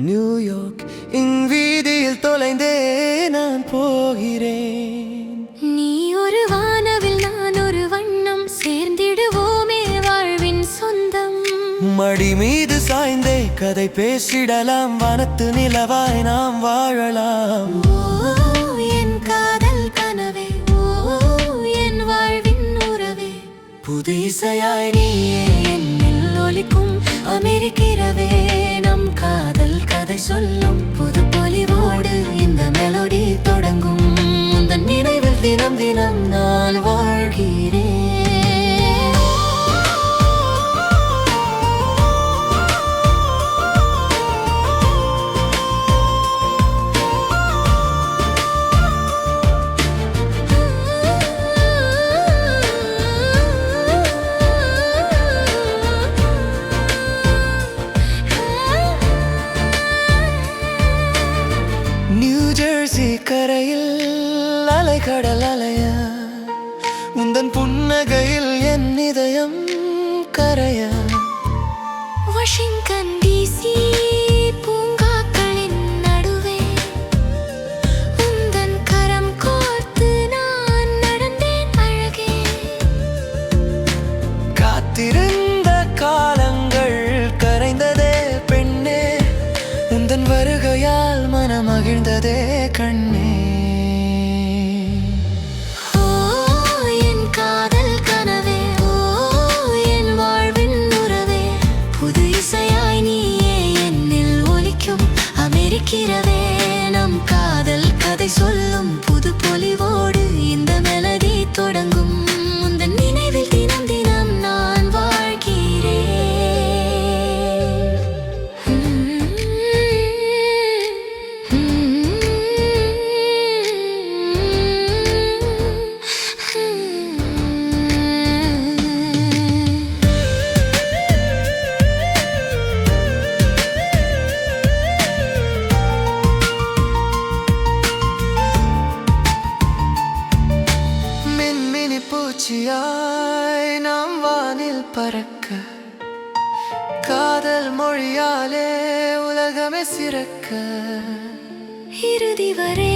New York வீதியில் தொலைந்தே நான் போகிறேன். நீ ஒரு வானவில், நான் ஒரு வண்ணம், சேர்ந்திடுவோமே வாழ்வின் சொந்தம். மடி மீது சாய்ந்தே கதை பேசிடலாம், வானத்து நிலவாய் நாம் வாழலாம். ஓ என் காதல் கனவே, ஓ என் வாழ்வின் உறவே, புது இசையாய் நீயே என்னில் ஒலிக்கும் அமெரிக்கிறவே. நம் காதல் கதை சொல்லும் புது பொலிவோடு இந்த மெலோடி தொடங்கும். உந்தன் நினைவில் தினம் தினம் நான் வாழ்கிறேன். நியூஜெர்சி கரையில் அலைக்கடல் அலையா, உந்தன் புன்னகையில் என் இதயம் கரையா. வாஷிங்டன் டிசி பூங்காக்களின் நடுவே உந்தன் கரம் கோர்த்து நான் நடந்தேன் அழகே. காத்திருந்த காலங்கள் கரைந்ததே பெண்ணே, உந்தன் வருகையால் மனம் மகிழ்ந்ததே கண்ணே. ஓ என் காதல் கனவே, ஓ என் வாழ்வின் உறவே, புது இசையாய் நீயே என்னில் ஒலிக்கும் அமெரிக்கிறவே. நம் காதல் கதை சொல்லும் புது பொலிவோடு இந்த மெலடி தொடங்கும். உந்தன் நினைவில் தினம் தினம் நான் வாழ்கிறேன். மின்மினி பூச்சியாய் நாம் வானில் பறக்க, காதல் மொழியாலே உலகமே சிறக்க. இறுதி வரை